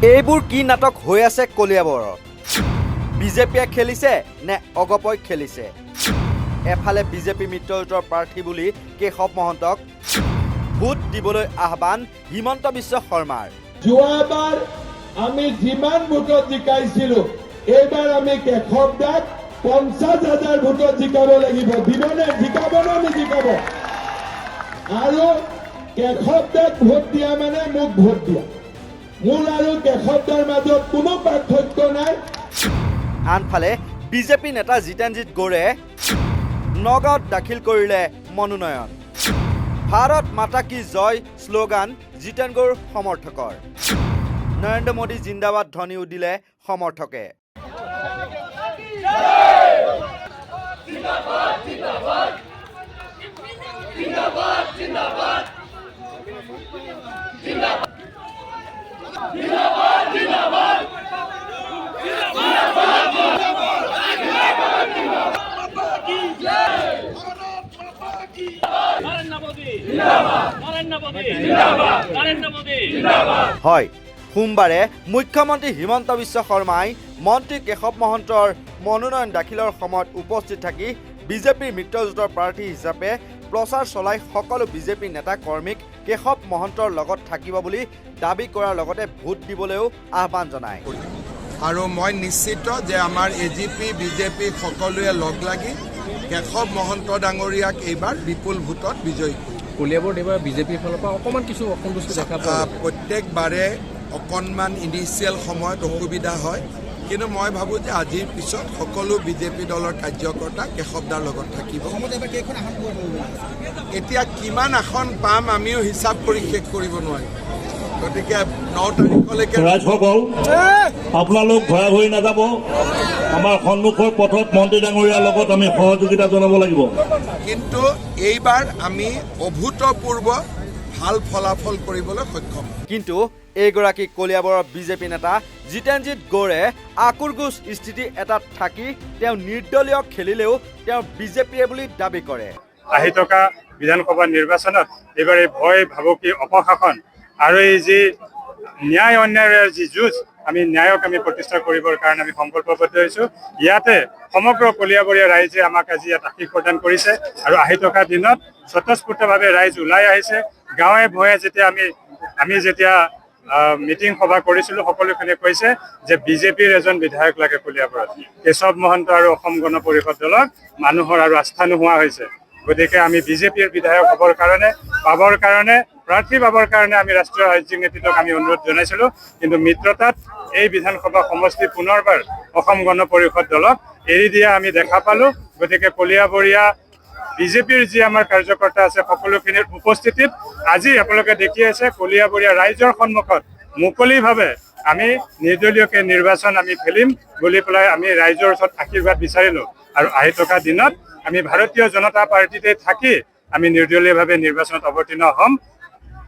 এইবোৰ কি নাটক হৈ আছে কলিয়াবৰত? বিজেপিয়ে খেলিছে নে অগপই খেলিছে? এফালে বিজেপি মিত্ৰজোঁটৰ প্ৰাৰ্থী বুলি কেশৱ মহন্তক ভোট দিবলৈ আহ্বান হিমন্ত বিশ্ব শৰ্মাৰ। যোৱাবাৰ আমি যিমান ভোটত জিকাইছিলো এইবাৰ আমি কেশৱ দাক 50,000 ভোটত জিকাব লাগিব। দিবনে? জিকাব নে নিজিকাব? আৰু কেশৱ দাক ভোট দিয়া মানে মোক ভোট দিয়া। মোৰ আৰু কেশৱ দাৰ মাজত কোনো পাৰ্থক্য নাই। আনফালে বিজেপি নেতা জিতেনজিৎ গৌৰে নগাঁৱত দাখিল কৰিলে মনোনয়ন। ভাৰত মাতা কি জয় শ্লোগান জিতেন গৌৰ সমৰ্থকৰ। নৰেন্দ্ৰ মোদী জিন্দাবাদ ধ্বনিও দিলে সমৰ্থকে। হয়, সোমবাৰে মুখ্যমন্ত্ৰী হিমন্ত বিশ্ব শৰ্মাই মন্ত্ৰী কেশৱ মহন্তৰ মনোনয়ন দাখিলৰ সময়ত উপস্থিত থাকি বিজেপিৰ মিত্ৰজোঁটৰ প্ৰাৰ্থী হিচাপে প্ৰচাৰ চলাই সকলো বিজেপি নেতা কৰ্মীক কেশৱ মহন্তৰ লগত থাকিব বুলি দাবী কৰাৰ লগতে ভোট দিবলৈও আহ্বান জনায়। আৰু মই নিশ্চিত যে আমাৰ এজিপি বিজেপি সকলোৱে লগ লাগি কেশৱ মহন্ত ডাঙৰীয়াক এইবাৰ বিপুল ভোটত বিজয়ী কৰিব। কলিয়াবৰত এইবাৰ বিজেপিৰ ফালৰ পৰা অকণমান কিছু অসন্তুষ্টি দেখা পোৱা প্ৰত্যেকবাৰে অকণমান ইনিচিয়েল সময়ত অসুবিধা হয়, কিন্তু মই ভাবোঁ যে আজিৰ পিছত সকলো বিজেপি দলৰ কাৰ্যকৰ্তা কেশৱদাৰ লগত থাকিব। এতিয়া কিমান আসন পাম আমিও হিচাপ কৰি শেষ কৰিব নোৱাৰিম, গতিকে 9 তাৰিখলৈকে ৰাইজসকল আপোনালোক ভয়া ভৰি নাযাব। আমাৰ সন্মুখৰ পথত মন্ত্ৰী ডাঙৰীয়াৰ লগত আমি সহযোগিতা জনাব লাগিব। কিন্তু এইবাৰ আমি অভূতপূৰ্ব ভাল ফলাফল কৰিবলৈ সক্ষম। কিন্তু এইগৰাকী কলিয়াবৰৰ বিজেপি নেতা জিতেনজিৎ গৌৰে আকুৰগুচ স্থিতি এটাত থাকি তেওঁ নিৰ্দলীয় খেলিলেও তেওঁ বিজেপিয়ে বুলি দাবী কৰে। আহি থকা বিধানসভা নিৰ্বাচনত এইবাৰ এই ভয় ভাবুকি অপশাসন আৰু এই যি ন্যায় অন্যায়ৰ যি যুঁজ আমি ন্যায়ক আমি প্ৰতিষ্ঠা কৰিবৰ কাৰণে আমি সংকল্পবদ্ধ হৈছোঁ। ইয়াতে সমগ্ৰ কলিয়াবৰীয়া ৰাইজে আমাক আজি ইয়াত আশীষ প্ৰদান কৰিছে আৰু আহি থকা দিনত স্বতঃস্ফূৰ্তভাৱে ৰাইজ ওলাই আহিছে। গাঁৱে ভূঞে যেতিয়া আমি যেতিয়া মিটিং সভা কৰিছিলোঁ সকলোখিনি কৈছে যে বিজেপিৰ এজন বিধায়ক লাগে কলিয়াবৰত। কেশৱ মহন্ত আৰু অসম গণ পৰিষদ দলত মানুহৰ আৰু আস্থা নোহোৱা হৈছে, গতিকে আমি বিজেপিৰ বিধায়ক হ'বৰ কাৰণে প্ৰাৰ্থী পাবৰ কাৰণে আমি ৰাষ্ট্ৰীয় ৰাজ্যিক নেতৃত্বক আমি অনুৰোধ জনাইছিলোঁ, কিন্তু মিত্ৰতাত এই বিধানসভা সমষ্টি পুনৰবাৰ অসম গণ পৰিষদ দলক এৰি দিয়া আমি দেখা পালোঁ। গতিকে কলিয়াবৰীয়া বিজেপিৰ যি আমাৰ কাৰ্যকৰ্তা আছে সকলোখিনিৰ উপস্থিতিত আজি আপোনালোকে দেখি আছে কলিয়াবৰীয়া ৰাইজৰ সন্মুখত মুকলিভাৱে আমি নিৰ্দলীয়কে নিৰ্বাচন আমি খেলিম বুলি পেলাই আমি ৰাইজৰ ওচৰত আশীৰ্বাদ বিচাৰিলোঁ। আৰু আহি থকা দিনত আমি ভাৰতীয় জনতা পাৰ্টিতে থাকি আমি নিৰ্দলীয়ভাৱে নিৰ্বাচনত অৱতীৰ্ণ হ'ম।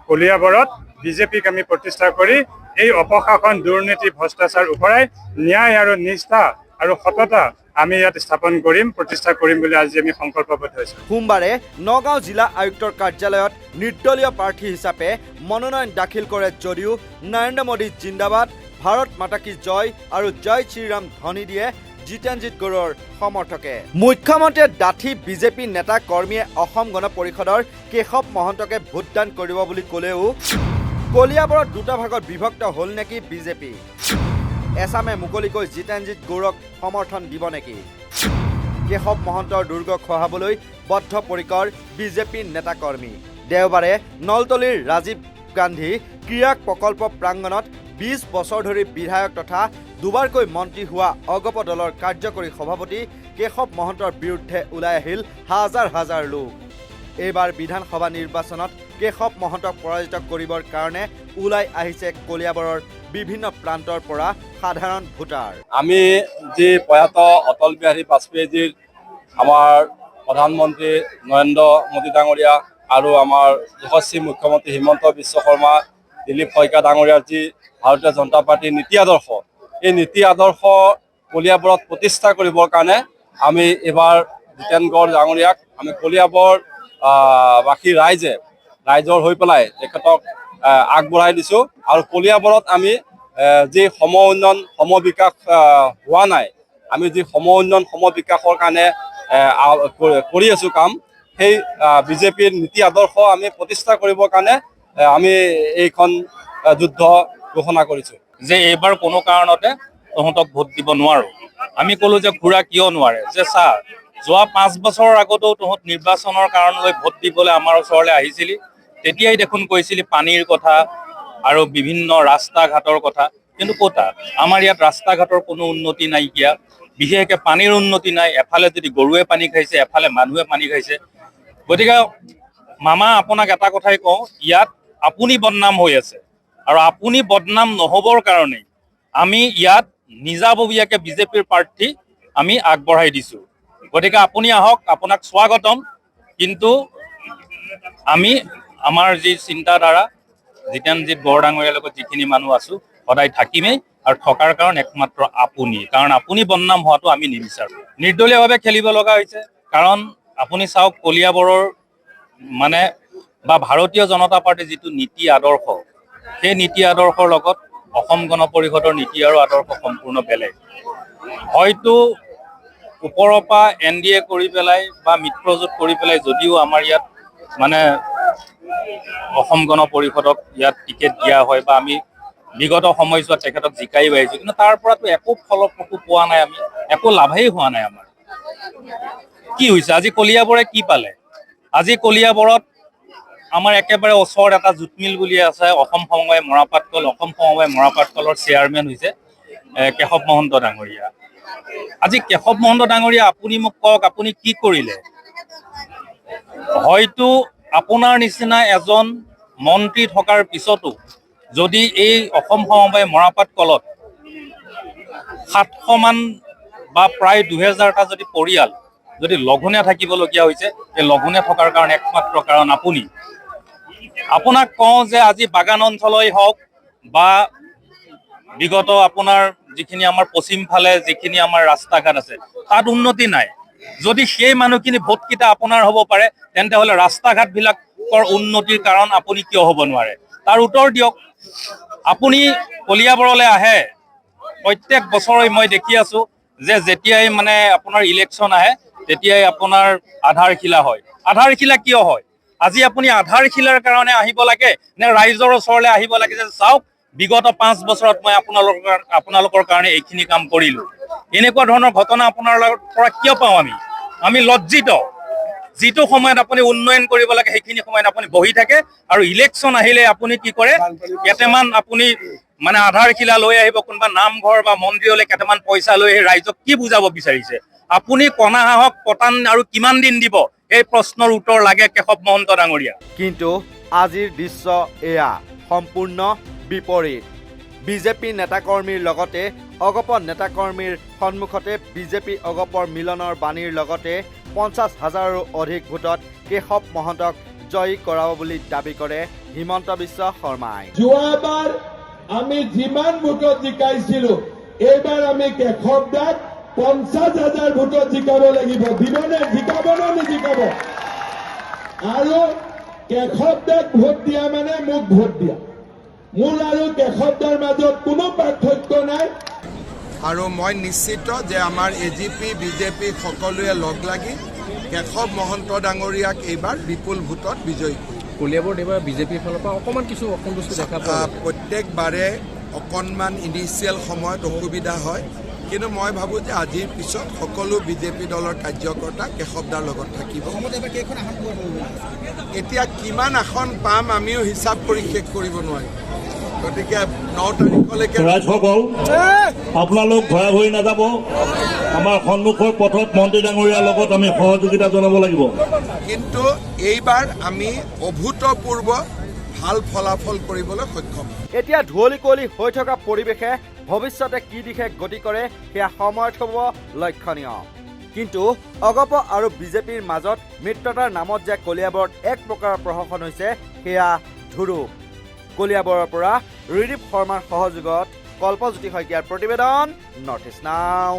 কলিয়াবৰত বিজেপিক আমি প্ৰতিষ্ঠা কৰি এই অপশাসন দুৰ্নীতি ভ্ৰষ্টাচাৰ উপৰাই ন্যায় আৰু নিষ্ঠা আৰু সততা আমি ইয়াত স্থাপন কৰিম, প্ৰতিষ্ঠা কৰিম বুলি আজি আমি সংকল্পবদ্ধ হৈছোঁ। সোমবাৰে নগাঁও জিলা আয়ুক্তৰ কাৰ্যালয়ত নিৰ্দলীয় প্ৰাৰ্থী হিচাপে মনোনয়ন দাখিল কৰে যদিও নৰেন্দ্ৰ মোদী জিন্দাবাদ, ভাৰত মাতা কি জয় আৰু জয় শ্ৰীৰাম ধ্বনি দিয়ে জিতেনজিৎ গৌৰৰ সমৰ্থকে। মুখ্যমন্ত্ৰীয়ে ডাঠি বিজেপি নেতা কৰ্মীয়ে অসম গণ পৰিষদৰ কেশৱ মহন্তকে ভোটদান কৰিব বুলি ক'লেও কলিয়াবৰত দুটা ভাগত বিভক্ত হ'ল নেকি বিজেপি? এছামে মুকলিকৈ জিতেনজিৎ গৌৰক সমৰ্থন দিব নেকি? কেশৱ মহন্তৰ দুৰ্গ খহাবলৈ বদ্ধপৰিকৰ বিজেপিৰ নেতাকৰ্মী। দেওবাৰে নলতলীৰ ৰাজীৱ গান্ধী ক্ৰীড়া প্ৰকল্প প্ৰাংগণত 20 বছৰ ধৰি বিধায়ক তথা দুবাৰকৈ মন্ত্ৰী হোৱা অগপ দলৰ কাৰ্যকৰী সভাপতি কেশৱ মহন্তৰ বিৰুদ্ধে ওলাই আহিল হাজাৰ হাজাৰ লোক। এইবাৰ বিধানসভা নিৰ্বাচনত কেশৱ মহন্তক পৰাজিত কৰিবৰ কাৰণে ওলাই আহিছে কলিয়াবৰৰ বিভিন্ন প্ৰান্তৰ পৰা সাধাৰণ ভোটাৰ। আমি যি প্ৰয়াত অটল বিহাৰী বাজপেয়ীজীৰ আমাৰ প্ৰধানমন্ত্ৰী নৰেন্দ্ৰ মোদী ডাঙৰীয়া আৰু আমাৰ যশস্বী মুখ্যমন্ত্ৰী হিমন্ত বিশ্ব শৰ্মা, দিলীপ শইকীয়া ডাঙৰীয়াৰ যি ভাৰতীয় জনতা পাৰ্টীৰ নীতি আদৰ্শ, এই নীতি আদৰ্শ কলিয়াবৰত প্ৰতিষ্ঠা কৰিবৰ কাৰণে আমি এইবাৰ জিতেন গৌৰ ডাঙৰীয়াক আমি কলিয়াবৰ বাকী ৰাইজৰ হৈ পেলাই তেখেতক আগবঢ়াই দিছোঁ। আৰু কলিয়াবৰত আমি যি সম উন্নয়ন সমবিকাশ হোৱা নাই, আমি যি সম উন্নয়ন সমবিকাশৰ কাৰণে কৰি আছোঁ কাম, সেই বিজেপিৰ নীতি আদৰ্শ আমি প্ৰতিষ্ঠা কৰিবৰ কাৰণে আমি এইখন যুদ্ধ ঘোষণা কৰিছোঁ। যে এইবাৰ কোনো কাৰণতে তহঁতক ভোট দিব নোৱাৰো। আমি ক'লো যে খুৰা কিয় নোৱাৰে, যে চা যোৱা 5 বছৰৰ আগতো তহঁত নিৰ্বাচনৰ কাৰণলৈ ভোট দিবলৈ আমাৰ ওচৰলৈ আহিছিলি, তেতিয়াই দেখোন কৈছিলি পানীৰ কথা আৰু বিভিন্ন ৰাস্তা ঘাটৰ কথা, কিন্তু ক'তা আমাৰ ইয়াত ৰাস্তা ঘাটৰ কোনো উন্নতি নাইকিয়া, বিশেষকৈ পানীৰ উন্নতি নাই। এফালে যদি গৰুৱে পানী খাইছে, এফালে মানুহে পানী খাইছে। গতিকে মামা আপোনাক এটা কথাই কওঁ, ইয়াত আপুনি বদনাম হৈ আছে, আৰু আপুনি বদনাম নহ'বৰ কাৰণে আমি ইয়াত নিজাববীয়াকৈ বিজেপিৰ প্ৰাৰ্থী আমি আগবঢ়াই দিছোঁ। গতিকে আপুনি আহক, আপোনাক স্বাগতম। কিন্তু আমি আমাৰ যি চিন্তাধাৰা জিতেনজিৎ বৰা ডাঙৰীয়াৰ লগত যিখিনি মানুহ আছোঁ সদায় থাকিমেই, আৰু থকাৰ কাৰণ একমাত্ৰ আপুনি, কাৰণ আপুনি বদনাম হোৱাটো আমি নিবিচাৰোঁ। নিৰ্দলীয়ভাৱে খেলিব লগা হৈছে, কাৰণ আপুনি চাওক কলিয়াবৰৰ মানে বা ভাৰতীয় জনতা পাৰ্টীৰ যিটো নীতি আদৰ্শ, সেই নীতি আদৰ্শৰ লগত অসম গণ পৰিষদৰ নীতি আৰু আদৰ্শ সম্পূৰ্ণ বেলেগ। হয়তো ওপৰৰ পৰা NDA কৰি পেলাই বা মিত্ৰজোঁট কৰি পেলাই যদিও আমাৰ ইয়াত মানে অসম গণ পৰিষদক ইয়াত টিকেট দিয়া হয় বা আমি বিগত সময়ছোৱাত তেখেতক জিকাই আহিছোঁ, কিন্তু তাৰ পৰাতো একো ফলপ্ৰসূ পোৱা নাই, আমি একো লাভেই হোৱা নাই। আমাৰ কি হৈছে, আজি কলিয়াবৰে কি পালে? আজি কলিয়াবৰত আমাৰ একেবাৰে ওচৰত এটা জুটমিল বুলি আছে, অসম সমবায় মৰাপাটকল। অসম সমবায় মৰাপাটকলৰ চেয়াৰমেন হৈছে কেশৱ মহন্ত ডাঙৰীয়া। আজি কেশৱ মহন্ত ডাঙৰীয়া, আপুনি মোক কওক আপুনি কি কৰিলে? হয়তো আপোনাৰ নিচিনা এজন মন্ত্ৰী থকাৰ পিছতো যদি এই অসম সমবায় মৰাপাটকলত 700মান বা প্ৰায় 2000টা যদি পৰিয়াল যদি লঘোণে থাকিবলগীয়া হৈছে, এই লঘোণে থকাৰ কাৰণে একমাত্ৰ কাৰণ আপুনি। আপোনাক কওঁ যে আজি বাগান অঞ্চলেই হওক বা বিগত আপোনাৰ যিখিনি আমাৰ পশ্চিম ফালে যিখিনি আমাৰ ৰাস্তা ঘাট আছে, তাত উন্নতি নাই। যদি সেই মানুহখিনি ভোটকেইটা আপোনাৰ হ'ব পাৰে, তেন্তে হ'লে ৰাস্তা ঘাটবিলাকৰ উন্নতিৰ কাৰণ আপুনি কিয় হ'ব নোৱাৰে? তাৰ উত্তৰ দিয়ক। আপুনি কলিয়াবৰলৈ আহে, প্ৰত্যেক বছৰে মই দেখি আছোঁ যে যেতিয়াই মানে আপোনাৰ ইলেকশ্যন আহে তেতিয়াই আপোনাৰ আধাৰশিলা হয়। আধাৰশিলা কিয় হয়? আজি আপুনি আধাৰশিলাৰ কাৰণে আহিব লাগে নে ৰাইজৰ ওচৰলৈ আহিব লাগে যে চাওক বিগত 5 বছৰত মই আপোনালোকৰ কাৰণে এইখিনি কাম কৰিলোঁ? এনেকুৱা ধৰণৰ ঘটনা আপোনাৰ পৰা কিয় পাওঁ আমি লজ্জিত। যিটো সময়ত আপুনি উন্নয়ন কৰিব লাগে সেইখিনি সময়ত আপুনি বহি থাকে, আৰু ইলেকশ্যন আহিলে আপুনি কি কৰে, কেইটামান আপুনি মানে আধাৰশিলা লৈ আহিব, কোনোবা নামঘৰ বা মন্দিৰলৈ কেইটামান পইচা লৈ আহি ৰাইজক কি বুজাব বিচাৰিছে? আপুনি কণা হাঁহক পতান আৰু কিমান দিন দিব? এই প্ৰশ্নৰ উত্তৰ লাগে কেশৱ মহন্ত ডাঙৰীয়া। কিন্তু আজিৰ দৃশ্য এয়া সম্পূৰ্ণ বিপৰীত। বিজেপি নেতাকৰ্মীৰ লগতে অগপ নেতাকৰ্মীৰ সন্মুখতে বিজেপি অগপৰ মিলনৰ বাণীৰ লগতে 50,000ৰো অধিক ভোটত কেশৱ মহন্তক জয়ী কৰাব বুলি দাবী কৰে হিমন্ত বিশ্ব শৰ্মাই। যোৱাবাৰ আমি যিমান ভোটত জিকাইছিলো, এইবাৰ আমি কেশৱ দাক 50,000 ভোটত জিকাব লাগিব। দিবনে? জিকাব নে নিজিকাব? আৰু কেশৱ দাক ভোট দিয়া মানে মোক ভোট দিয়া। মোৰ আৰু কেশৱ দাৰ মাজত কোনো পাৰ্থক্য নাই। আৰু মই নিশ্চিত যে আমাৰ AGP BJP সকলোৱে লগ লাগি কেশৱ মহন্ত ডাঙৰীয়াক এইবাৰ বিপুল ভোটত বিজয়ী কৰিব। কলিয়াবৰত এইবাৰ বিজেপিৰ ফালৰ পৰা অকণমান কিছু অসন্তুষ্টি দেখা পোৱা যায়। প্ৰত্যেকবাৰে অকণমান ইনিচিয়েল সময়ত অসুবিধা হয়, কিন্তু মই ভাবোঁ যে আজিৰ পিছত সকলো বিজেপি দলৰ কাৰ্যকৰ্তা কেশৱদাৰ লগত থাকিব। এতিয়া কিমান আসন পাম আমিও হিচাপ কৰি শেষ কৰিব নোৱাৰিম। গতিকে 9 তাৰিখলৈকে ৰাইজসকল আপোনালোক ভয়া হৈ নাযাব। আমাৰ সন্মুখৰ পথত মন্ত্ৰী ডাঙৰীয়াৰ লগত আমি সহযোগিতা জনাব লাগিব। কিন্তু এইবাৰ আমি অভূতপূৰ্ব ভাল ফলাফল কৰিবলৈ সক্ষম। এতিয়া ধুঁৱলি কুঁৱলী হৈ থকা পৰিৱেশে ভৱিষ্যতে কি দিশে গতি কৰে সেয়া সময়ত হ'ব লক্ষণীয়। কিন্তু অগপ আৰু বিজেপিৰ মাজত মিত্ৰতাৰ নামত যে কলিয়াবৰত এক প্ৰকাৰৰ প্ৰহসন হৈছে সেয়া ধুৰুপ। কলিয়াবৰৰ পৰা ৰিদীপ শৰ্মাৰ সহযোগত কল্পজ্যোতি শইকীয়াৰ প্ৰতিবেদন, নৰ্থ ইষ্ট নাও।